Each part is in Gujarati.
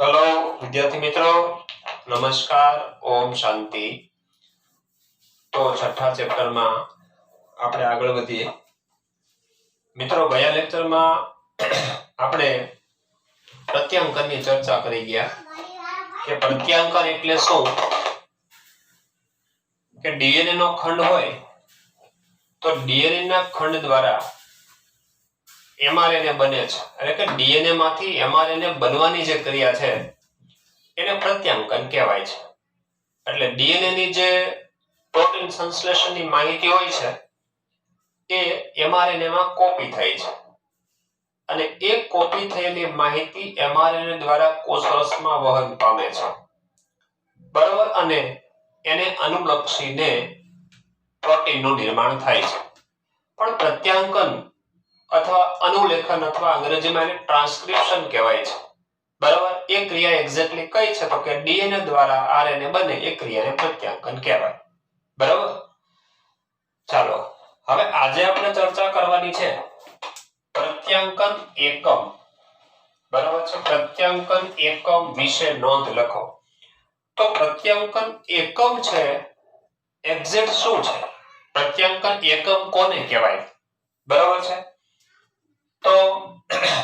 हेलो विद्यार्थी मित्रों, नमस्कार, ओम शांति। तो छठा चेप्टर में આપણે આગળ વધીએ। મિત્રો, ગયા લેક્ચરમાં આપણે પ્રત્યાંકનની ચર્ચા કરી ગયા કે પ્રત્યાંકન એટલે શું। કે ડીએનએ નો ખંડ હોય તો ડીએનએ ના ખંડ દ્વારા એમઆરએનએ બને છે, એટલે કે ડીએનએ માંથી એમઆરએનએ બનવાની જે ક્રિયા છે એને પ્રત્યાંકન કહેવાય છે। એટલે ડીએનએ ની જે પ્રોટીન સંશ્લેષણની માહિતી હોય છે એ એમઆરએનએ માં કોપી થાય છે અને એ કોપી થયેલી માહિતી એમઆરએનએ દ્વારા કોષરસમાં વહન પામે છે, બરાબર। અને એને અનુલક્ષીને પ્રોટીનનું નિર્માણ થાય છે। પણ પ્રત્યાંકન અથવા અનુલેખન અથવા અંગ્રેજીમાં એને ટ્રાન્સક્રિપ્શન કહેવાય છે, બરાબર। એ ક્રિયા એક્ઝેક્ટલી કઈ છે તો કે ડીએનએ દ્વારા આરએનએ બને એ ક્રિયાને પ્રત્યાંકન કહેવાય, બરાબર। ચાલો હવે આજે આપણે ચર્ચા કરવાની છે પ્રત્યાંકન એકમ, બરાબર છે। પ્રત્યાંકન એકમ વિશે નોંધ લખો। તો પ્રત્યાંકન એકમ છે એક્ઝેક્ટ શું છે, પ્રત્યાંકન એકમ કોને કહેવાય, બરાબર છે। તો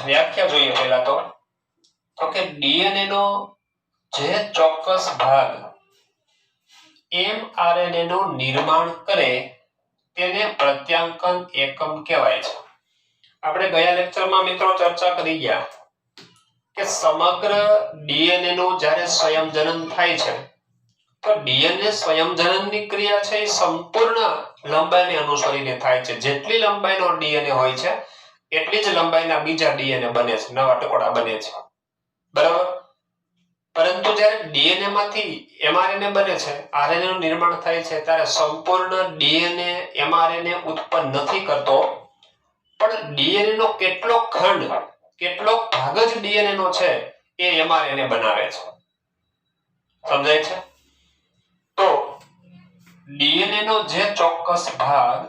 વ્યાખ્યા જોઈએ પહેલા તો કે ડીએનએ નો જે ચોક્કસ ભાગ એમઆરએનએ નું નિર્માણ કરે તેને પ્રત્યાંકન એકમ કહેવાય છે। આપણે ગયા લેક્ચરમાં મિત્રો ચર્ચા કરી ગયા કે સમગ્ર ડીએનએ નું જ્યારે સંયોજન થાય છે તો ડીએનએ સંયોજનની ક્રિયા છે એ સંપૂર્ણ લંબાઈને અનુસરીને થાય છે। જેટલી લંબાઈનો ડીએનએ હોય છે એટલી જ લંબાઈના બીજા ડીએનએ બને છે, નવા ટુકડા બને છે, બરાબર। પરંતુ જ્યારે ડીએનએ માંથી એમઆરએનએ બને છે, આરએનએ નું નિર્માણ થાય છે ત્યારે સંપૂર્ણ ડીએનએ એમઆરએનએ ઉત્પન્ન નથી કરતો, પણ ડીએનએ નો કેટલો ખંડ, કેટલો ભાગ જ ડીએનએ નો છે એ એમઆરએનએ બનાવે છે, સમજાય છે। તો ડીએનએ નો જે ચોક્કસ ભાગ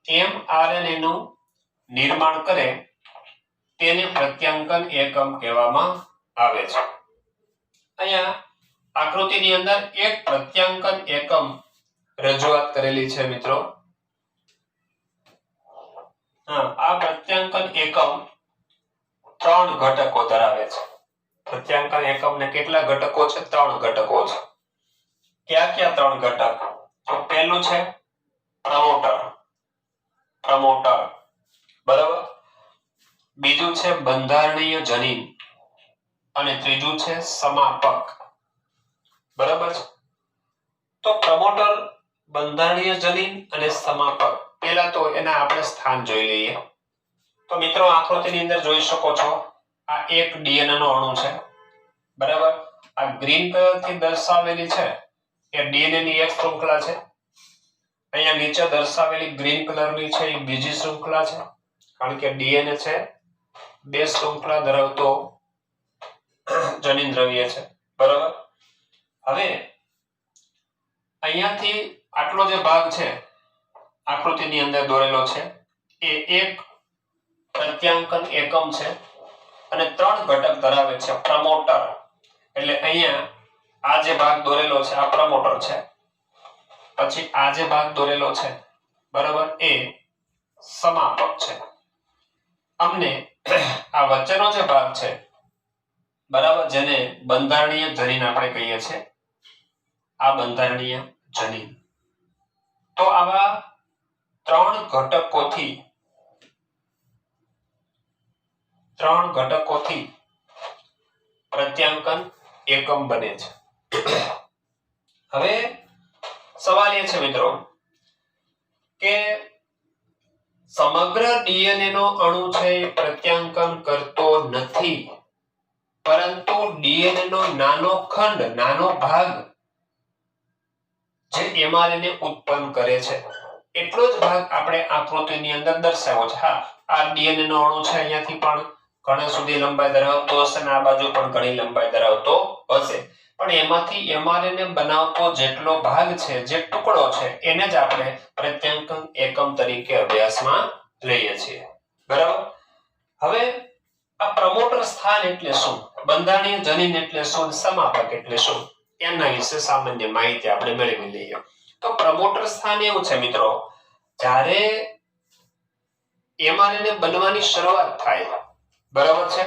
એમઆરએનએ નું નિર્માણ કરે તેને પ્રત્યાંકન એકમ કહેવામાં આવે છે। અહીંયા આકૃતિની અંદર એક પ્રત્યાંકન એકમ રજૂઆત કરેલી છે મિત્રો। આ પ્રત્યાંકન એકમ 3 ઘટકો ધરાવે છે। પ્રત્યાંકન એકમને કેટલા ઘટકો છે? 3 ઘટકો છે। ક્યાં ક્યાં 3 ઘટક? તો પહેલું છે પ્રમોટર, બરાબર। બીજું છે બંધારણીય જનીન અને ત્રીજું છે સમાપક, બરાબર છે। તો પ્રમોટર, બંધારણીય જનીન અને સમાપક, પહેલા તો એના આપણે સ્થાન જોઈ લઈએ। તો મિત્રો આકૃતિની અંદર જોઈ શકો છો આ એક ડીએનએ નો અણુ છે, બરાબર। આ ગ્રીન કલરથી દર્શાવેલી છે એ ડીએનએ ની એક શૃંખલા છે। અહીંયા નીચે દર્શાવેલી ગ્રીન કલરની છે એ બીજી શૃંખલા છે, કારણ કે ડીએનએ છે બે શૃંખલા ધરાવતો જનીન દ્રવ્ય છે, બરાબર। હવે અહીંયાથી આટલો જે ભાગ છે આકૃતિની અંદર દોરેલો છે એ એક પ્રત્યાંકન એકમ છે અને 3 ઘટક ધરાવે છે। પ્રમોટર એટલે અહીંયા આ જે ભાગ દોરેલો છે આ પ્રમોટર છે, પછી આ જે ભાગ દોરેલો છે, બરાબર, એ સમાપક છે। અમને આ વચ્ચેનો જે ભાગ છે, બરાબર, જેને બંધારણીય જનીન આપણે કહીએ છીએ, આ બંધારણીય જનીન। તો આવા 3 ઘટકોથી પ્રત્યાંકન એકમ બને છે। હવે સવાલ એ છે મિત્રો કે સમગ્ર ડીએનએ નો અણુ છે એ પ્રત્યાંકન કરતો નથી, પરંતુ ડીએનએ નો નાનો ખંડ, નાનો ભાગ જે એમઆરએનએ ઉત્પન્ન કરે છે એટલો જ ભાગ આપણે આકૃતિની અંદર દર્શાવ્યો છે। હા, આ ડીએનએ નો અણુ છે, અહીંયાથી પણ ઘણા સુધી લંબાઈ ધરાવતો હશે અને આ બાજુ પણ ઘણી લંબાઈ ધરાવતો હશે, પણ એમાંથી એમઆરએનએ બનાવતો જેટલો ભાગ છે, જે ટુકડો છે, એને જ આપણે પ્રત્યાંકન એકમ તરીકે અભ્યાસમાં લઈએ છીએ, બરાબર। હવે આ પ્રમોટર સ્થાન એટલે શું, બંધારણીય જનીન એટલે શું, સમાપક એટલે શું, એના વિશે સામાન્ય માહિતી આપણે મેળવી લઈએ. તો પ્રમોટર સ્થાન એવું છે મિત્રો, જ્યારે mRNA બનવાની શરૂઆત થાય, બરાબર છે,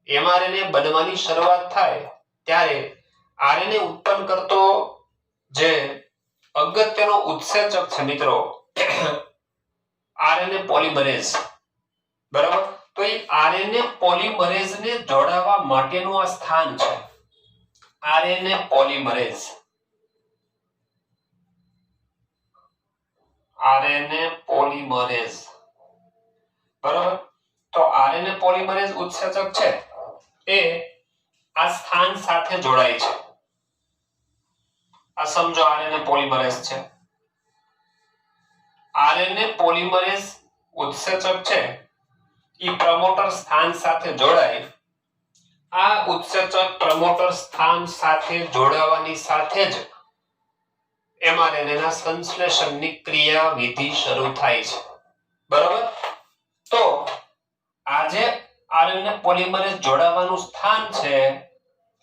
mRNA બનવાની શરૂઆત થાય ત્યારે RNA ઉત્પન્ન કરતો જે અગત્યનો ઉત્સેચક છે મિત્રો RNA પોલિમરેઝ, બરાબર. તો એ RNA પોલિમરેઝ ને જોડાવા માટેનું આ સ્થાન છે, RNA પોલિમરેઝ. RNA પોલિમરેઝ, બરાબર. તો RNA પોલિમરેઝ ઉત્સેચક છે એ આ સ્થાન સાથે જોડાય છે. આ સમજો RNA પોલિમરેઝ છે. RNA પોલિમરેઝ ઉત્સેચક છે એ પ્રમોટર સ્થાન સાથે જોડાય. આ ઉત્સેચક પ્રમોટર સ્થાન સાથે જોડાવાની સાથે જ mRNA ના સંશ્લેષણની ક્રિયાવિધિ શરૂ થાય છે, બરાબર. તો આ જે RNA પોલિમરેઝ જોડાવાનું સ્થાન છે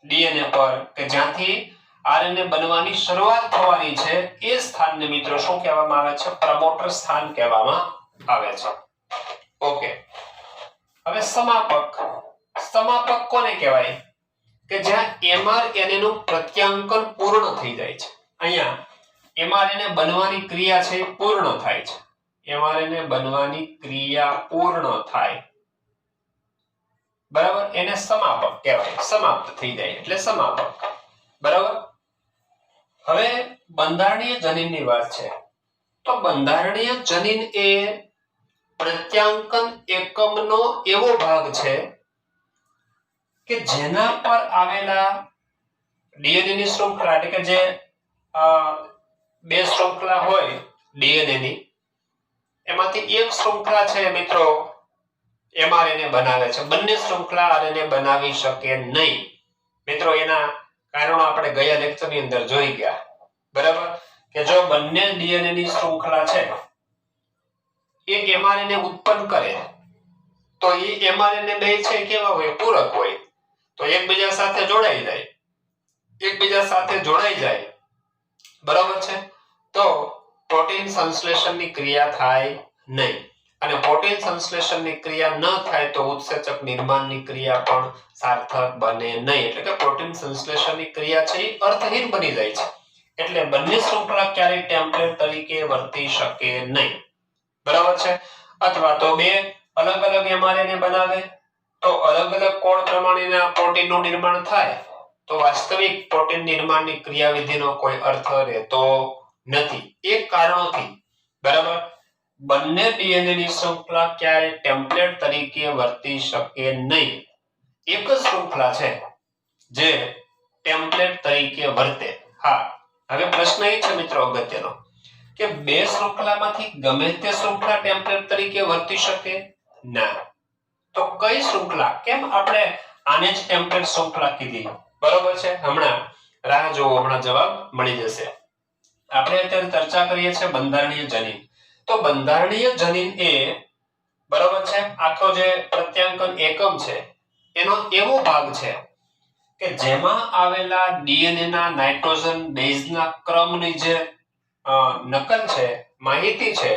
DNA પર કે જ્યાંથી RNA બનવાની શરૂઆત થવાની છે, એ સ્થાનને મિત્રો શું કહેવામાં આવે છે, પ્રમોટર સ્થાન કહેવામાં આવે છે. ઓકે. હવે સમાપક, સમાપક કોને કહેવાય કે જ્યાં mRNA નું પ્રત્યાંકન પૂર્ણ થઈ જાય છે. અહીંયા mRNA બનવાની ક્રિયા છે પૂર્ણ થાય છે, mRNA બનવાની ક્રિયા પૂર્ણ થાય, બરાબર, એને સમાપક કહેવાય, સમાપ્ત થઈ જાય એટલે સમાપક, બરાબર. હવે બંધારણીય જનીનની વાત છે. તો બંધારણીય જનીન એ પ્રત્યાંકન એકમનો એવો ભાગ છે કે જેના પર આવેલા DNA ની શૃંખલા, એટલે કે જે બે શૃંખલા હોય DNA ની, એમાંથી એક શૃંખલા છે મિત્રો mRNA બનાવે છે, બંને શૃંખલા RNA બનાવી શકે નહીં. મિત્રો એના કારણો આપણે ગયા લેક્ચરની અંદર જોઈ ગયા, બરાબર, કે જો બંને DNA ની શૃંખલા છે એક mRNA ઉત્પન્ન કરે તો એ mRNA બે છે કેવા હોય, પૂરક હોય. તો એકબીજા સાથે જોડાઈ જાય, એકબીજા સાથે જોડાઈ જાય, બરાબર છે. તો પ્રોટીન સંશ્લેષણની ક્રિયા થાય નહીં, અને પ્રોટીન સંશ્લેષણની ક્રિયા ન થાય તો ઉત્સેચક નિર્માણની ક્રિયા પણ સાર્થક બને નહીં. એટલે કે પ્રોટીન સંશ્લેષણની ક્રિયા છે એ અર્થહીન બની જાય છે. એટલે બંને શૃંખલા ક્યારેય ટેમ્પલેટ તરીકે વર્તી શકે નહીં, બરાબર છે. અથવા તો બે અલગ અલગ mRNA બનાવે તો અલગ અલગ કોડ પ્રમાણેના પ્રોટીનનું નિર્માણ થાય, તો વાસ્તવિક પ્રોટીન નિર્માણની ક્રિયાવિધિનો કોઈ અર્થ રહેતો નથી. એક કારણોથી, બરાબર, બંને DNA ની શૃંખલા ક્યારે ટેમ્પલેટ તરીકે વર્તી શકે નહીં. એક જ શૃંખલા છે જે ટેમ્પલેટ તરીકે વર્તે. હા, હવે પ્રશ્ન એ છે મિત્રો અગત્યનો કે બે શૃંખલામાંથી ગમે તે શૃંખલા ટેમ્પલેટ તરીકે વર્તી શકે ના. તો કઈ શૃંખલા, કેમ આપણે આને જ ટેમ્પલેટ શૃંખલા કીધી, બરોબર છે. હમણાં રાહ જોવો, હમણાં જવાબ મળી જશે. આપણે અત્યારે ચર્ચા કરીએ છીએ બંધારણીય જનીન. તો બંધારણીય જનીન એ, બરોબર છે, આખો જે પ્રત્યાંકન એકમ છે એનો એવો ભાગ છે કે જેમાં આવેલા DNA ના નાઇટ્રોજન બેઝના ક્રમની જે નકલ છે, માહિતી છે,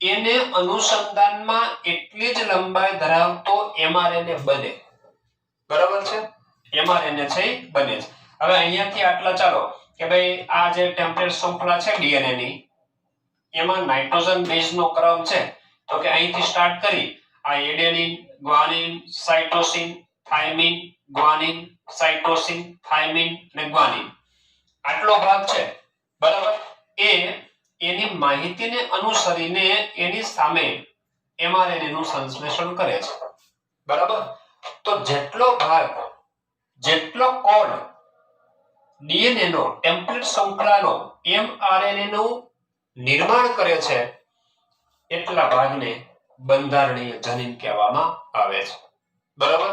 એને અનુસંધાનમાં એટલી જ લંબાઈ ધરાવતો mRNA બને, બરાબર છે. mRNA છે બને છે. હવે અહીંયાથી આટલા ચાલો કે ભાઈ આ જે ટેમ્પલેટ શૃંખલા છે DNA ની, એમાં નાઇટ્રોજન બેઝનો ક્રમ છે, તો કે અહીંથી સ્ટાર્ટ કરી આ adenine, guanine, cytosine, thiamine, guanine, cytosine, thiamine અને ગ્વાનિન, આટલો ભાગ છે, બરાબર. એની માહિતીને અનુસરીને એની સામે mRNA નું સંશ્લેષણ કરે છે, બરાબર. તો જેટલો ભાગ, જેટલો કોડ DNA નો ટેમ્પલેટ શૃંખલાનો mRNA નું નિર્માણ કરે છે, એટલા ભાગને બંધારણીય જનીન કહેવામાં આવે છે, બરાબર.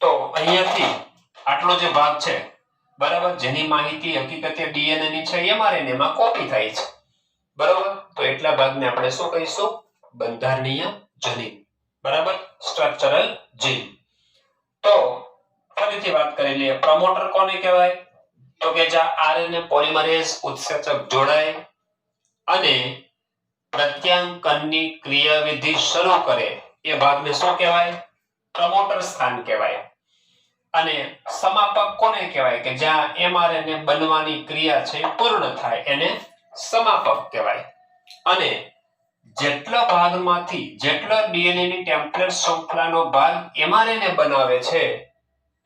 તો અહીંયાથી આટલો જે ભાગ છે, બરાબર, જેની માહિતી હકીકતે DNA ની છે mRNA માં કોપી થાય છે, બરાબર. તો એટલા ભાગને આપણે શું કહીશું, બંધારણીય જનીન, બરાબર. સ્ટ્રક્ચરલ જીન. તો ફરીથી વાત કરી લઈએ, પ્રમોટર કોને કહેવાય? તો કે જ્યાં આરએનએ પોલિમરેઝ ઉત્સેચક જોડાય અને પ્રત્યાંકનની ક્રિયાવિધિ શરૂ કરે એ ભાગને શું કહેવાય? પ્રમોટર સ્થાન કહેવાય. અને સમાપક કોને કહેવાય? કે જ્યાં એમઆરએનએ બનવાની ક્રિયા છે પૂર્ણ થાય એને સમાપક કહેવાય. અને જેટલા ભાગમાંથી જેટલા ડીએનએ ની ટેમ્પલેટ શૃંખલાનો ભાગ એમઆરએનએ બનાવે છે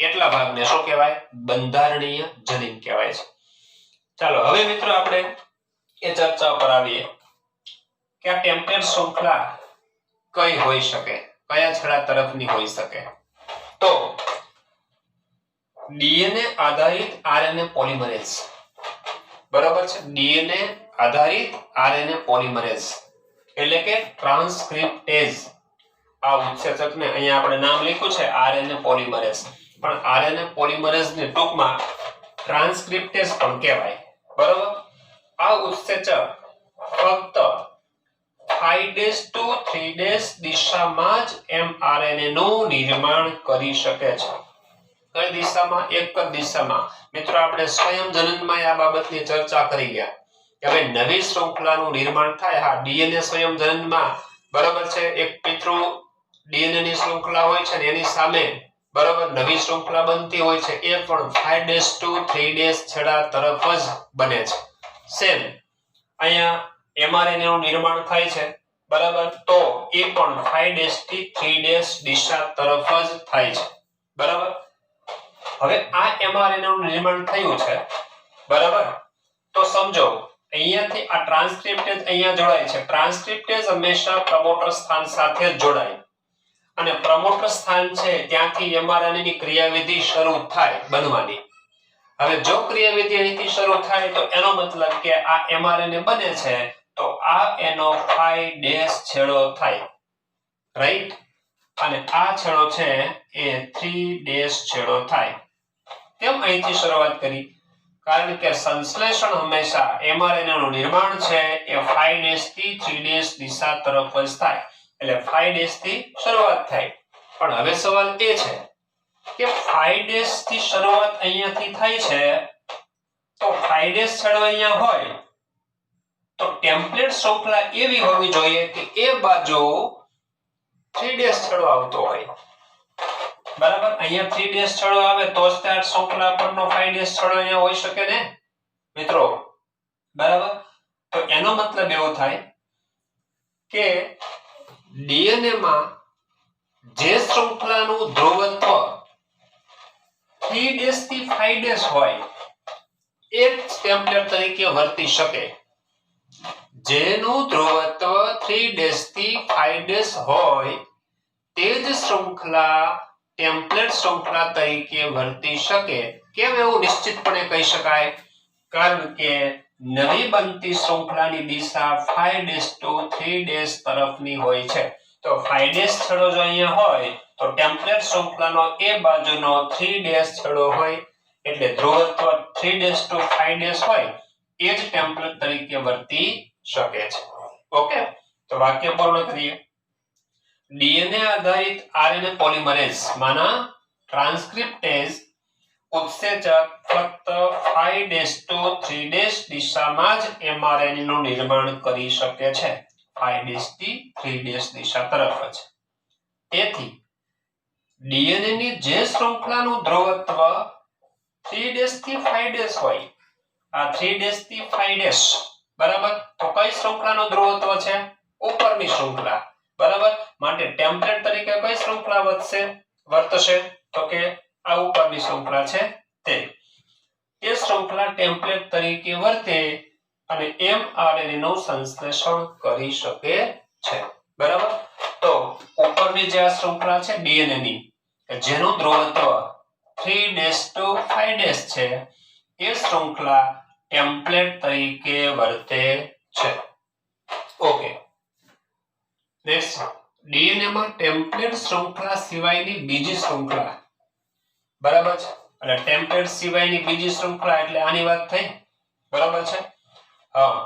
એટલા ભાગને શું કહેવાય? બંધારણીય જનીન કહેવાય છે. ચાલો હવે મિત્રો આપણે એ ચર્ચા પર આવીએ કે આ ટેમ્પલેટ શૃંખલા કઈ હોઈ શકે, કયા છેડા તરફની હોઈ શકે. તો ડીએનએ આધારિત આરએનએ પોલિમરેઝ, બરાબર છે? ડીએનએ આધારિત આરએનએ પોલિમરેઝ એટલે કે ટ્રાન્સક્રિપ્ટેઝ. આ ઉત્સેચકને અહીંયા આપણે નામ લખ્યું છે આરએનએ પોલિમરેઝ, પણ આરએનએ પોલિમરેઝ ને ટૂંકમાં ટ્રાન્સક્રિપ્ટેઝ પણ કહેવાય. બરાબર? આ ઉત્સેચક ફક્ત 5' to 3' દિશામાં જ એમઆરએનએ નું નિર્માણ કરી શકે છે. કઈ દિશામાં? એક જ દિશામાં. મિત્રો આપણે સ્વયં જનનમાં આ બાબતની ચર્ચા કરી ગયા કે હવે નવી શૃંખલાનું નિર્માણ થાય. હા, ડીએનએ સ્વયં જનનમાં બરાબર છે એક પિતૃ ડીએનએ ની શૃંખલા હોય છે ને એની સામે બરાબર નવી શૃંખલા બનતી હોય છે, એ પણ 5' to 3' છેડા તરફ જ બને છે. સેમ અહીંયા એમઆરએનએ નું નિર્માણ થાય છે, બરાબર? તો એ પણ 5' થી 3' દિશા તરફ જ થાય છે, બરાબર? હવે આ એમઆરએનએ નું નિર્માણ થયું છે, બરાબર? તો સમજો અહીંયાથી આ ટ્રાન્સક્રિપ્ટેઝ અહીંયા જોડાય છે. ટ્રાન્સક્રિપ્ટેઝ હંમેશા પ્રમોટર સ્થાન સાથે જ જોડાય અને પ્રમોટર સ્થાન છે ત્યાંથી એમઆરએનએ ની ક્રિયાવિધિ શરૂ થાય બનવાની. હવે જો ક્રિયાવિધિ અહીંથી શરૂ થાય તો એનો મતલબ કે આ એમઆરએનએ બને છે તો આ એનો 5' છેડો થાય, રાઈટ? અને આ છેડો છે એ 3' છેડો થાય. કેમ અહીંથી શરૂઆત કરી? કારણ કે સંશ્લેષણ હંમેશા એમઆરએનએ નું નિર્માણ છે એ 5' થી 3' દિશા તરફ જ થાય. એટલે 5' થી શરૂઆત થાય. પણ હવે સવાલ એ છે કે 5' થી શરૂઆત અહીંયાથી થાય છે તો 5' છેડો અહીંયા હોય તો ટેમ્પલેટ શૃંખલા એવી હોવી જોઈએ કે એ બાજુ 3' છેડો આવતો હોય, બરાબર? અહીંયા 3' છેડો આવે તો જ આ શૃંખલા પરનો 5' છેડો અહીંયા હોઈ શકે ને મિત્રો, બરાબર? તો એનો મતલબ એવો થાય કે ડીએનએ માં જે શૃંખલાનું ધ્રુવત્વ 3' થી 5' હોય એ ટેમ્પલેટ તરીકે વર્તી શકે. જેનું ધ્રુવત્વ 3' થી 5' હોય તે જ શૃંખલા ટેમ્પલેટ શૃંખલા તરીકે વર્તી શકે. કેમ એવું નિશ્ચિતપણે કહી શકાય? કારણ કે નવી બનતી શૃંખલાની દિશા 5' to 3' તરફની હોય છે. તો 5' છેડો જો અહીંયા હોય તો ટેમ્પલેટ શૃંખલાનો એ બાજુનો 3' છેડો હોય એટલે ધ્રુવત્વ 3' to 5' હોય એ જ ટેમ્પલેટ તરીકે વર્તી શકે છે. ઓકે, તો વાક્ય પૂર્ણ કરીએ. ડીએનએ આધારિત આરએનએ પોલિમરેઝ માના ટ્રાન્સક્રિપ્ટેઝ ઉત્સેચક ફક્ત 5' to 3' દિશામાં જ એમઆરએનએ નું નિર્માણ કરી શકે છે. 5' થી 3' દિશા તરફ જ. તેથી ડીએનએ ની જે શૃંખલાનું ધ્રુવત્વ 3' થી 5' હોય, આ 3' થી 5' બરાબર, તો કઈ શૃંખલાનું ધ્રુવત્વ છે? ઉપરની શૃંખલા, બરાબર? માટે ટેમ્પલેટ તરીકે કઈ શૃંખલા વર્તશે? તો કે આ ઉપરની શૃંખલા છે તે. એ શૃંખલા ટેમ્પલેટ તરીકે વર્તે અને એમઆરએનએ નું સંશ્લેષણ કરી શકે છે, બરાબર? તો ઉપરની જે આ શૃંખલા છે ડીએનએ ની જેનું ધ્રુવત્વ 3' to 5' છે એ શૃંખલા ટેમ્પલેટ તરીકે વર્તે છે. ઓકે, નેક્સ્ટ, ડીએનએ માં ટેમ્પલેટ શૃંખલા સિવાયની બીજી શૃંખલા, બરાબર છે? એટલે ટેમ્પલેટ સિવાયની બીજી શૃંખલા એટલે આની વાત થઈ, બરાબર છે? હા,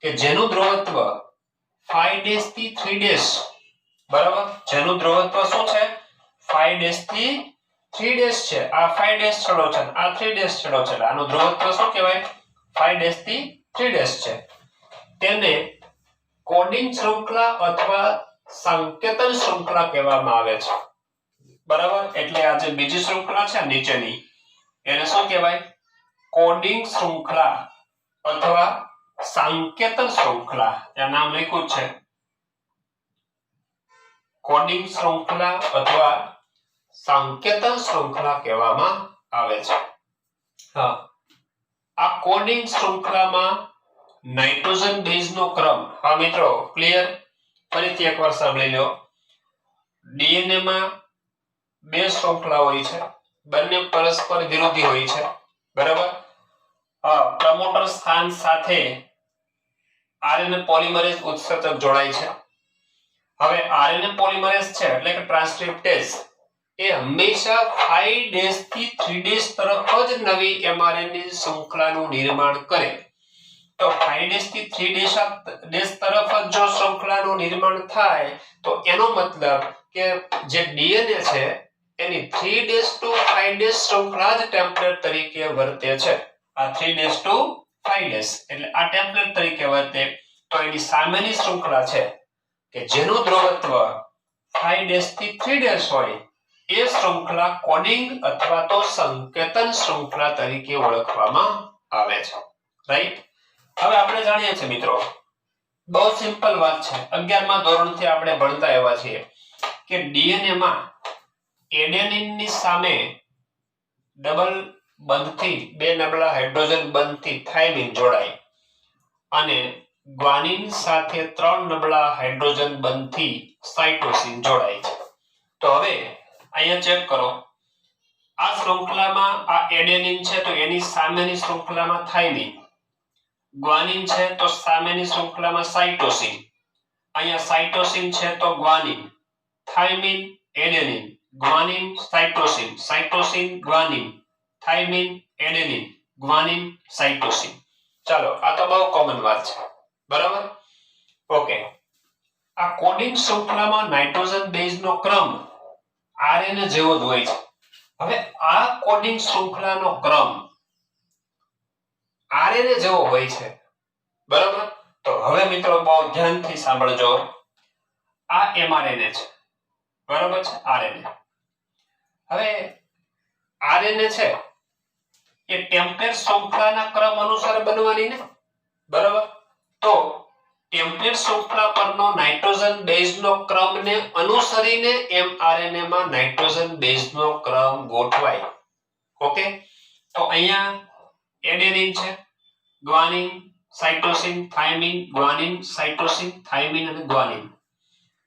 કે જેનું ધ્રુવત્વ 5' થી 3', બરાબર? જેનું ધ્રુવત્વ શું છે? 5' થી 3' છે, આ 5' છેડો છે, આ 3' છેડો છે, આનું ધ્રુવત્વ શું કહેવાય? 5' થી 3' છે. તેને કોડિંગ શૃંખલા અથવા સંકેતન શૃંખલા કહેવામાં આવે છે. બરાબર? એટલે આ જે બીજી શૃંખલા છે નીચેની એને શું કહેવાય? કોડિંગ શૃંખલા અથવા સંકેતન શૃંખલા. ત્યાં નામ લખ્યું છે કોડિંગ શૃંખલા અથવા સંકેતન શૃંખલા કહેવામાં આવે છે. હા, આ કોડિંગ શૃંખલામાં નાઇટ્રોજન બેઝનો ક્રમ, હા મિત્રો ક્લિયર? ફરીથી એકવાર સાંભળી લો. ડીએનએ માં બે શૃંખલા હોય છે, બંને પરસ્પર વિરોધી હોય છે. બરાબર? પ્રમોટર સ્થાન સાથે આરએનએ પોલિમરેઝ ઉત્સેચક જોડાય છે. હવે આરએનએ પોલિમરેઝ છે એટલે કે ટ્રાન્સક્રિપ્ટેઝ એ હંમેશા 5' થી 3' તરફ જ નવી એમઆરએનએ શૃંખલાનું નિર્માણ કરે. તો 5' થી 3' તરફ જ જો શૃંખલાનું નિર્માણ થાય તો એનો મતલબ કે જે ડીએનએ છે એની 3' to 5' શૃંખલા જ ટેમ્પલેટ તરીકે વર્તે છે. આ 3' to 5' એટલે આ ટેમ્પલેટ તરીકે વર્તે. તો એની સામેની શૃંખલા છે કે જેનું ધ્રુવત્વ 5' થી 3' હોય એ શૃંખલા કોડિંગ અથવા તો સંકેતન શૃંખલા તરીકે ઓળખવામાં આવે છે. રાઈટ? હવે આપણે જાણીએ છીએ મિત્રો, બહુ સિમ્પલ વાત છે, 11મા ધોરણથી આપણે ભણતા એવા છીએ કે ડીએનએ માં એડેનિન ની સામે ડબલ બંધથી બે નબળા હાઇડ્રોજન બંધથી થાઇમિન જોડાય અને ગ્વાનિન સાથે 3 નબળા હાઇડ્રોજન બંધથી સાઇટોસિન જોડાય છે. તો હવે અહીંયા ચેક કરો, આ શૃંખલામાં આ એડેનિન છે તો એની સામેની શૃંખલામાં થાઇમિન, ગ્વાનિન છે તો સામેની શૃંખલામાં સાઇટોસિન, અહીંયા સાઇટોસિન છે તો guanine, thiamine, adenine, guanine, cytosine, cytosine, guanine, thiamine, adenine, guanine, cytosine. ચાલો, આ તો બહુ કોમન વાત છે. બરાબર? ઓકે. આ કોડિંગ શૃંખલામાં નાઇટ્રોજન બેઝનો ક્રમ આરએનએ જેવો જ હોય છે. હવે આ કોડિંગ શૃંખલાનો ક્રમ આરએનએ જેવો હોય છે. બરાબર? તો હવે મિત્રો બહુ ધ્યાનથી સાંભળજો. આ એમઆરએનએ છે. બરાબર છે? આરએનએ. હવે આરએનએ છે એ ટેમ્પલેટ શૃંખલાના ક્રમ અનુસાર બનવાની ને. બરાબર? તો ટેમ્પલેટ શૃંખલા પરનો નાઇટ્રોજન બેઝનો ક્રમને અનુસરીને એમઆરએનએ માં નાઇટ્રોજન બેઝનો ક્રમ ગોઠવાય. ઓકે? તો અહીંયા એડેનિન છે, guanine, cytosine, thiamine, guanine, cytosine, thiamine અને ગ્વાનિન.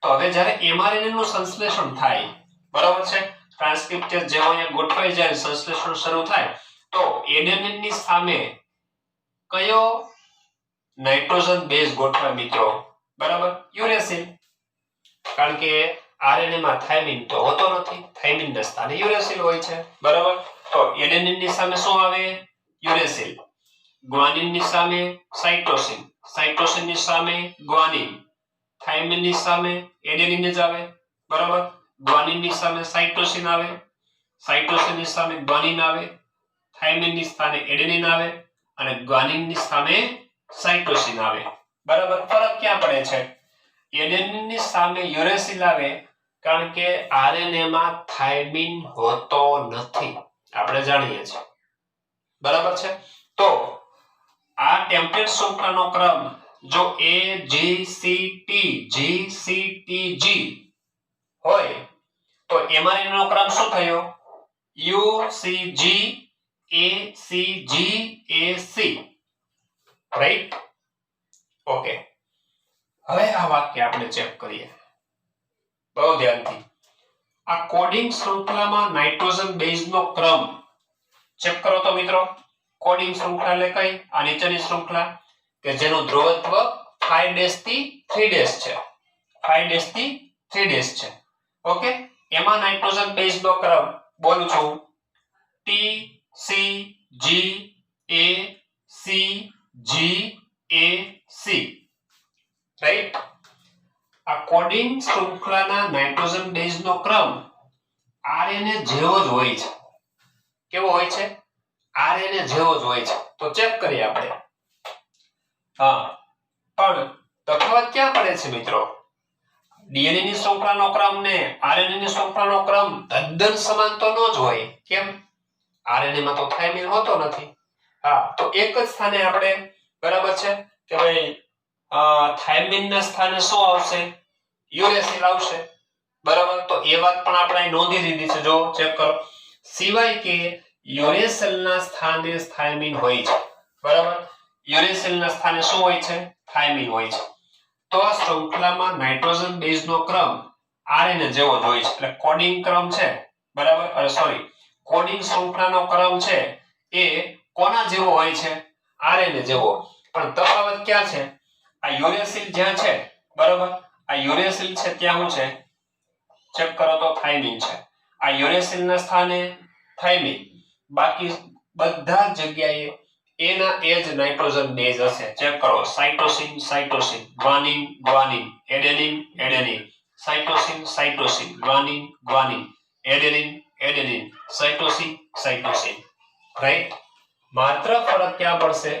તો હવે જ્યારે એમઆરએનએ નું સંશ્લેષણ થાય, બરાબર છે, ટ્રાન્સક્રિપ્ટેઝ જેવો અહીંયા ગોઠવાઈ જાય, સંશ્લેષણ શરૂ થાય, તો એડેનિન ની સામે કયો નાઇટ્રોજન બેઝ ગોઠવાય મિત્રો? બરાબર? યુરેસિલ. કારણ કે આરએનએ માં થાઇમિન તો હોતો નથી, થાઇમિન ના સ્થાને યુરેસિલ હોય છે. બરાબર? તો એડેનિન ની સામે શું આવે? યુરેસિલ. ગ્વાનિન ની સામે સાઇટોસિન, સાઇટોસિન ની સામે ગ્વાનિન, થાઇમિન ની સામે એડેનિન જ આવે. બરાબર? ગ્વાનિન ની સામે સાઇટોસિન આવે, સાઇટોસિન ની સામે ગ્વાનિન આવે, થાઇમિન ની સ્થાને એડેનિન આવે અને ગ્વાનિન ની સામે સાઇટોસિન આવે. બરાબર? ફરક ક્યાં પડે છે? એડેનિન ની સામે યુરેસિલ આવે કારણ કે આરએનએ માં થાઇમિન હોતો નથી, આપણે જાણીએ છીએ. બરાબર છે? તો આ ટેમ્પલેટ શૃંખલાનો ક્રમ જો A G C T G C T G હોય તો એમઆરએનએ નો ક્રમ શું થયો? U C G A C G A C. Right? Okay. હવે આ વાક્ય આપણે ચેક કરીએ બહુ ધ્યાનથી. આ કોડિંગ શૃંખલામાં નાઇટ્રોજન બેઝનો ક્રમ ચેક કરો તો મિત્રો. કોડિંગ શૃંખલા એટલે કઈ? આ નીચેની શૃંખલા કે જેનું ધ્રુવત્વ 5' થી 3' છે. 5' થી 3' છે. ઓકે? એમાં નાઇટ્રોજન બેઝનો ક્રમ બોલું છું T C G A C G A C. Right? આ કોડિંગ શૃંખલાના નાઇટ્રોજન બેઝનો ક્રમ RNA જેવો જ હોય છે. કેવો હોય છે? RNA જેવો જ હોય છે. તો ચેક કરીએ આપણે. હા, પણ તફાવત ક્યાં પડે છે મિત્રો? DNA ની શૃંખલાનો ક્રમ ને RNA ની શૃંખલાનો ક્રમ તદ્દન સમાન તો ન જ હોય. કેમ? RNA માં તો થાઇમિન હોતો નથી. હા, તો એક જ સ્થાને આપણે બરાબર છે કે ભાઈ થાઇમિન ના સ્થાને શું આવશે? યુરેસિલ આવશે. બરાબર, તો એ વાત પણ આપણે અહીં નોંધી લીધી છે. જો ચેક કરો. સિવાય કે યુરેસિલ ના સ્થાને થાઇમિન હોય છે. બરાબર, યુરેસિલ ના સ્થાને શું હોય છે? થાઇમિન હોય છે. તો આ શૃંખલામાં નાઇટ્રોજન બેઝનો ક્રમ RNA જેવો જ હોય છે. એટલે કોડિંગ ક્રમ છે, બરાબર, કોડિંગ શૃંખલાનો ક્રમ છે એ કોના જેવો હોય છે? RNA જેવો. પણ તફાવત ક્યાં છે? આ યુરેસિલ જ્યાં છે, બરાબર, આ યુરેસિલ છે ત્યાં શું છે? ચેક કરો તો થાઇમિન છે. આ યુરેસિલ ના સ્થાને થાઇમિન, બાકી બધા જગ્યાએ એના એ જ નાઇટ્રોજન બેઝ હશે. ચેક કરો. Cytosine, guanine, adenine, cytosine, guanine, adenine, cytosine. Right? માત્ર ફરક ક્યાં પડશે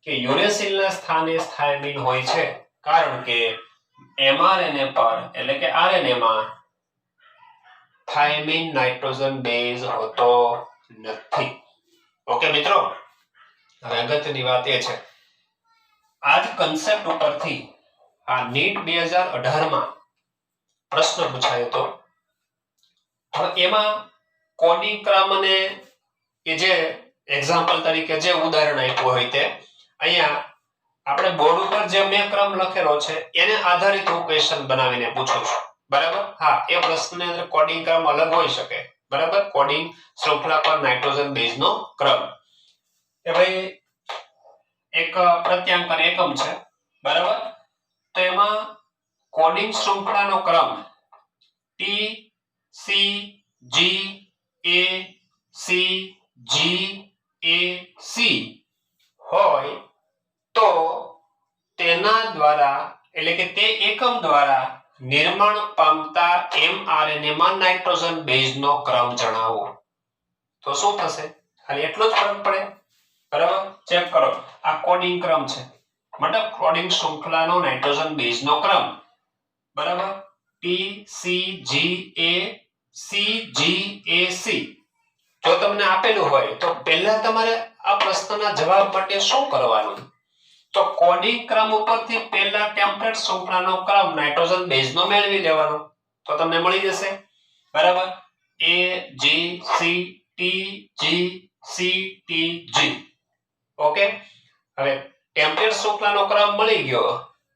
કે યુરેસિલ ના સ્થાને થાઇમિન હોય છે, કારણ કે mRNA પર એટલે કે RNA માં થાઇમિન નાઇટ્રોજન બેઝ હોતો નથી. ઓકે મિત્રો, હવે અગત્યની વાત એ છે, આ જ કન્સેપ્ટ ઉપરથી આ નીટ 2018 માં પ્રશ્ન પૂછાયો હતો. હવે એમાં કોડિંગ ક્રમ અને કે જે એક્ઝામ્પલ તરીકે જે ઉદાહરણ આપ્યું હોય તે અહીંયા આપણે બોર્ડ ઉપર જે મેં ક્રમ લખેલો છે એને આધારિત હું ક્વેશ્ચન બનાવીને પૂછું છું. બરાબર? હા, એ પ્રશ્નની અંદર કોડિંગ ક્રમ અલગ હોઈ શકે. બરાબર, કોડિંગ શૃંખલા પર નાઇટ્રોજન બેઝનો ક્રમ કે ભાઈ એક પ્રત્યાંકન એકમ છે. બરાબર, તો એમાં કોડિંગ શૃંખલાનો ક્રમ T C G A C G A C હોય તો તેના દ્વારા એટલે કે તે એકમ દ્વારા નિર્માણ પામતા mRNA માં નાઇટ્રોજન બેઝનો ક્રમ જણાવો. તો શું થશે? ખાલી એટલો જ ફરક પડે. બરાબર, ચેક કરો. આ કોડિંગ ક્રમ છે, મતલબ કોડિંગ શૃંખલાનો નાઇટ્રોજન બેઝનો ક્રમ. બરાબર, T C G A C G A C. જો તમને આપેલું હોય તો પહેલા તમારે આ પ્રશ્નના જવાબ માટે શું કરવાનું? તો કોડિંગ ક્રમ ઉપરથી પહેલા ટેમ્પલેટ શૃંખલાનો ક્રમ નાઇટ્રોજન બેઝનો મેળવી લેવાનો, તો તમને મળી જશે. બરાબર, A G C T G C T G. Okay, હવે ટેમ્પલેટ શૃંખલાનો ક્રમ મળી ગયો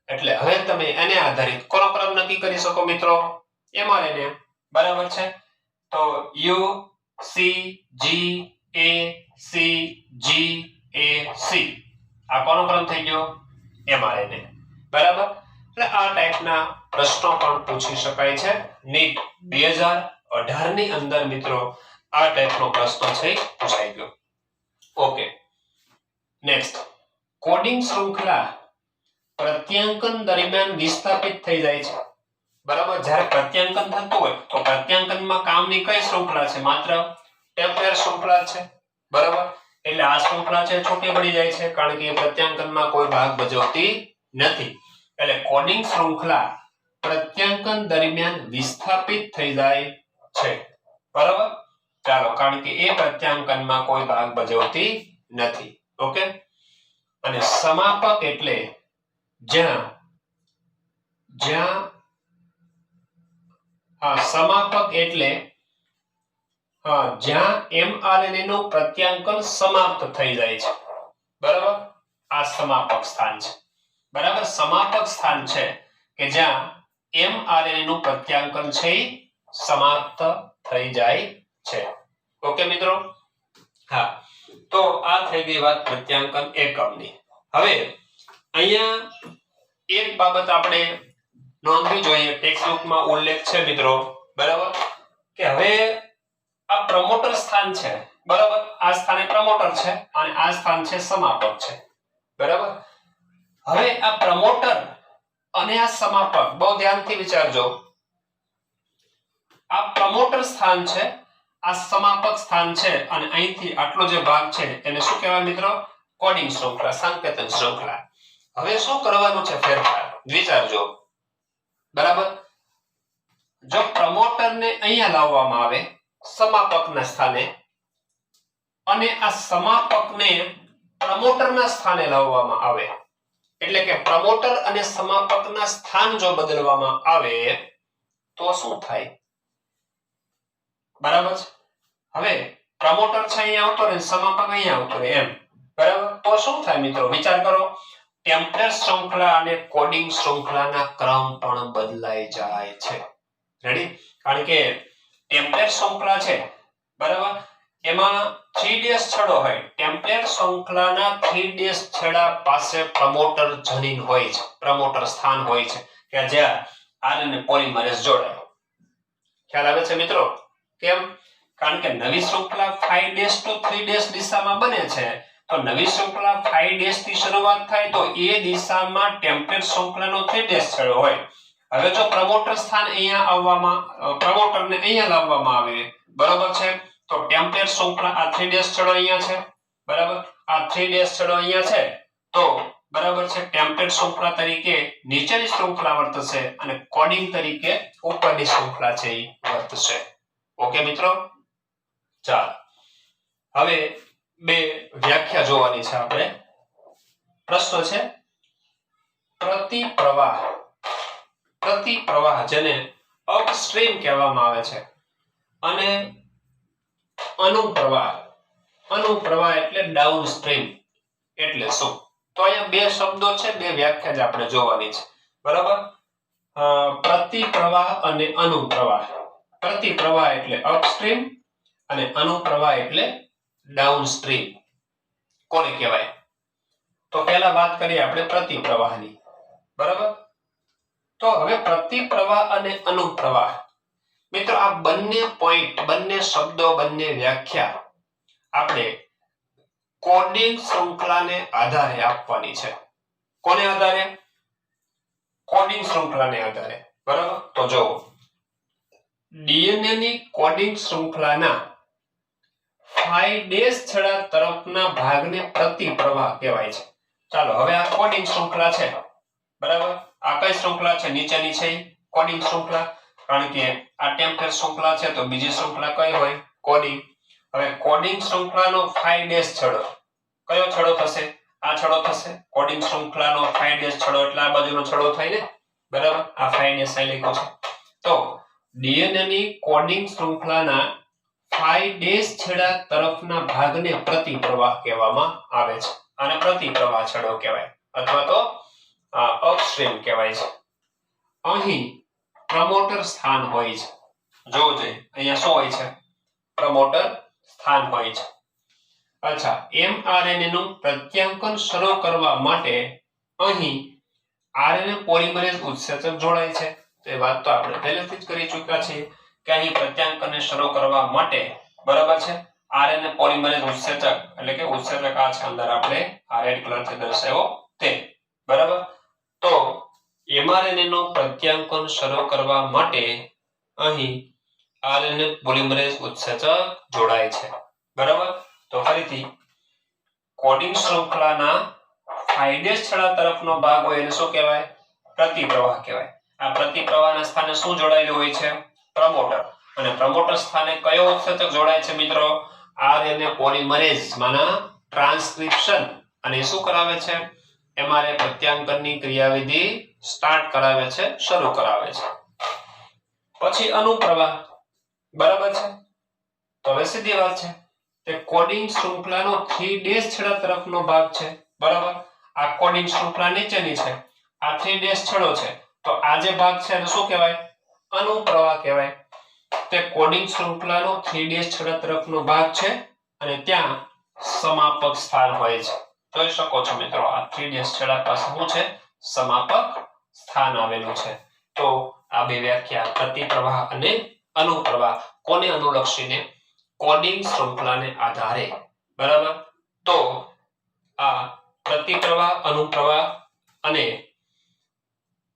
એટલે હવે તમે એને આધારિત કોનો ક્રમ નક્કી કરી શકો મિત્રો? mRNA. બરાબર છે, તો U C G A C G A C આ કોનો ક્રમ થઈ ગયો? mRNA. બરાબર, એટલે આ ટાઈપના પ્રશ્નો પણ પૂછી શકાય છે નીટ 2018 ની અંદર મિત્રો. આ ટાઈપનો પ્રશ્ન છે પૂછાઈ ગયો. Okay, next. કોડિંગ શૃંખલા પ્રત્યાંકન દરમિયાન વિસ્થાપિત થઈ જાય છે. બરાબર, જ્યારે પ્રત્યાંકન થતું હોય તો પ્રત્યાંકનમાં કામની કઈ શૃંખલા છે? માત્ર ટેમ્પલેટ શૃંખલા છે. બરાબર, એટલે આ શૃંખલા છે છૂટી પડી જાય છે, કારણ કે પ્રત્યાંકનમાં કોઈ ભાગ ભજવતી નથી. એટલે કોડિંગ શૃંખલા પ્રત્યાંકન દરમિયાન વિસ્થાપિત થઈ જાય છે. બરાબર, ચાલો, કારણ કે એ પ્રત્યાંકનમાં કોઈ ભાગ ભજવતી નથી. ઓકે, અને સમાપક એટલે સમાપક એટલે જ્યાં mRNA નું પ્રત્યાંકન સમાપ્ત થઈ જાય છે. બરાબર, આ સમાપક સ્થાન છે. બરાબર, સમાપક સ્થાન છે કે જ્યાં mRNA નું પ્રત્યાંકન છે સમાપ્ત થઈ જાય છે. ઓકે મિત્રો, હા, તો આ થઈ ગઈ વાત પ્રત્યાંકન એકમની. હવે અહીંયા એક બાબત આપણે નોંધવી જોઈએ, ટેક્સ્ટ બુકમાં ઉલ્લેખ છે મિત્રો. બરાબર, કે હવે આ પ્રમોટર સ્થાન છે. બરાબર, આ સ્થાને પ્રમોટર છે અને આ સ્થાન છે સમાપક છે. બરાબર, હવે આ પ્રમોટર અને આ સમાપક બહુ ધ્યાનથી વિચારજો. આ પ્રમોટર સ્થાન છે, આ સમાપક સ્થાન છે, અને અહીંથી આટલો જે ભાગ છે એને શું કહેવાય મિત્રો? કોડિંગ શૃંખલા, સંકેતન શૃંખલા. હવે શું કરવાનું છે ફેરફાર? વિચારજો. બરાબર? જો પ્રમોટરને અહીંયા લાવવામાં આવે સમાપકના સ્થાને, અને આ સમાપકને પ્રમોટરના સ્થાને લાવવામાં આવે, એટલે કે પ્રમોટર અને સમાપકના સ્થાન જો બદલવામાં આવે તો શું થાય? બરાબર છે? હવે પ્રમોટર છે અહીંયા આવતો રહે, સમાપક અહીંયા આવતો રહે એમ. બરાબર? તો શું થાય મિત્રો? વિચાર કરો. ટેમ્પલેટ શૃંખલા અને કોડિંગ શૃંખલાના ક્રમ પણ બદલાઈ જાય છે. રેડી? કારણ કે ટેમ્પલેટ શૃંખલા છે, બરાબર, એમાં 3 છેડો હોય. ટેમ્પલેટ શૃંખલાના 3 છેડા પાસે પ્રમોટર જનીન હોય છે, પ્રમોટર સ્થાન હોય છે કે જ્યાં આરએનએ પોલિમરેઝ જોડાય. ખ્યાલ આવે છે મિત્રો? કેમ? કારણ કે નવી શૃંખલા 5' to 3' દિશામાં બને છે. તો નવી શૃંખલા 5' થી શરૂઆત થાય તો એ દિશામાં ટેમ્પલેટ શૃંખલાનો 3' છેડો હોય. હવે જો પ્રમોટર સ્થાન અહીંયા આવવામાં, પ્રમોટરને અહીંયા લાવવામાં આવે, બરાબર છે, તો ટેમ્પલેટ શૃંખલા આ 3' છેડો અહીંયા છે, બરાબર, આ 3' છેડો અહીંયા છે, તો બરાબર છે, ટેમ્પલેટ શૃંખલા તરીકે નીચેની શૃંખલા વર્તશે અને કોડિંગ તરીકે ઉપરની શૃંખલા છે એ વર્તશે. ઓકે મિત્રો? ચાલો હવે બે વ્યાખ્યા જોવાની છે આપણે. પ્રશ્ન છે પ્રતિપ્રવાહ. પ્રતિપ્રવાહ જેને અપસ્ટ્રીમ કહેવામાં આવે છે, અને અનુપ્રવાહ. અનુપ્રવાહ એટલે ડાઉનસ્ટ્રીમ એટલે શું? તો અહીંયા બે શબ્દો છે, બે વ્યાખ્યા જ આપણે જોવાની છે. બરાબર? પ્રતિપ્રવાહ અને અનુપ્રવાહ. પ્રતિપ્રવાહ એટલે અપસ્ટ્રીમ અને અનુપ્રવાહ એટલે ડાઉનસ્ટ્રીમ. કોને કહેવાય? તો પહેલા વાત કરીએ આપણે પ્રતિપ્રવાહની. બરાબર? તો હવે પ્રતિપ્રવાહ અને અનુપ્રવાહ, મિત્રો આ બંને પોઈન્ટ, બંને શબ્દો, બંને વ્યાખ્યા આપણે કોડિંગ શૃંખલાને આધારે આપવાની છે. કોને આધારે? કોડિંગ શૃંખલાને આધારે. બરાબર? તો જો ડીએનએ ની કોડિંગ શૃંખલાના 5' છેડા તરફના ભાગને પ્રતિપ્રવાહ કહેવાય છે. ચાલો હવે આ કોડિંગ શૃંખલા છે, બરાબર, આ કઈ શૃંખલા છે? નીચેની છે કોડિંગ શૃંખલા. કારણ કે આ ટેમ્પલેટ શૃંખલા છે તો બીજી શૃંખલા કઈ હોય? કોડિંગ. હવે કોડિંગ શૃંખલાનો 5' છેડો કયો છેડો થશે? આ છેડો થશે. કોડિંગ શૃંખલાનો 5' છેડો એટલે આ બાજુનો છેડો થાય ને, બરાબર, આ 5' અહીં લખ્યો છે. તો ડીએનએ ની કોડિંગ શૃંખલાના 5' છેડા તરફના ભાગને પ્રતિપ્રવાહ કહેવામાં આવે છે, અને પ્રતિપ્રવાહ છેડો કહેવાય, અથવા તો અપસ્ટ્રીમ કહેવાય છે. અહીં પ્રમોટર સ્થાન હોય છે. જોજો અહીંયા શું હોય છે? પ્રમોટર સ્થાન હોય છે. અચ્છા, mRNA નું પ્રત્યાંકન શરૂ કરવા માટે અહીં આરએનએ પોલિમરેઝ ઉત્સેચક જોડાય છે. તો એ વાત તો આપણે પહેલેથી જ કરી ચૂક્યા છીએ કે અહીં પ્રત્યાંકનને શરૂ કરવા માટે, બરાબર છે, આરએનએ પોલિમરેઝ ઉત્સેચક એટલે કે ઉત્સેચક આ છે અંદર આપણે આ રેડ કલરથી દર્શાવ્યો તે, બરાબર. તો mRNA નું પ્રત્યાંકન શરૂ કરવા માટે અહીં આરએનએ પોલિમરેઝ ઉત્સેચક જોડાય છે, બરાબર. તો ફરીથી કોડિંગ શૃંખલાના 5' છેડા તરફનો ભાગ હોય એને શું કહેવાય? પ્રતિપ્રવાહ કહેવાય. આ પ્રતિપ્રવાહના સ્થાને શું જોડાયેલું હોય છે? પ્રમોટર. અને પ્રમોટર સ્થાને કયો ઉત્સેચક જોડાય છે મિત્રો? આરએનએ પોલિમરેઝ માના ટ્રાન્સક્રિપ્શન. અને શું કરાવે છે? mRNA પ્રત્યાંકનની ક્રિયાવિધિ સ્ટાર્ટ કરાવે છે, શરૂ કરાવે છે. પછી અનુપ્રવાહ, બરાબર છે. તો હવે સીધી વાત છે તે કોડિંગ શૃંખલાનો 3' છેડા તરફનો ભાગ છે, બરાબર. આ કોડિંગ શૃંખલા નીચેની છે, આ 3' છેડો છે, તો આ જે ભાગ છે એને શું કહેવાય? અનુપ્રવાહ કહેવાય. તે કોડિંગ શૃંખલાનો 3' છેડા તરફનો ભાગ છે અને ત્યાં સમાપક સ્થાન હોય છે. જોઈ શકો છો મિત્રો, આ 3' છેડા પાસે શું છે? સમાપક સ્થાન આવેલું છે. તો આ બે વ્યાખ્યા પ્રતિપ્રવાહ અને અનુપ્રવાહ કોને અનુલક્ષીને? કોડિંગ શૃંખલાને આધારે, બરાબર. તો આ પ્રતિપ્રવાહ, અનુપ્રવાહ અને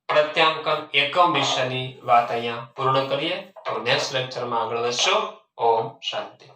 પ્રત્યાંકન એકમ વિશેની વાત અહીંયા પૂર્ણ કરીએ. તો નેક્સ્ટ લેક્ચરમાં આગળ વધશું. ઓમ શાંતિ.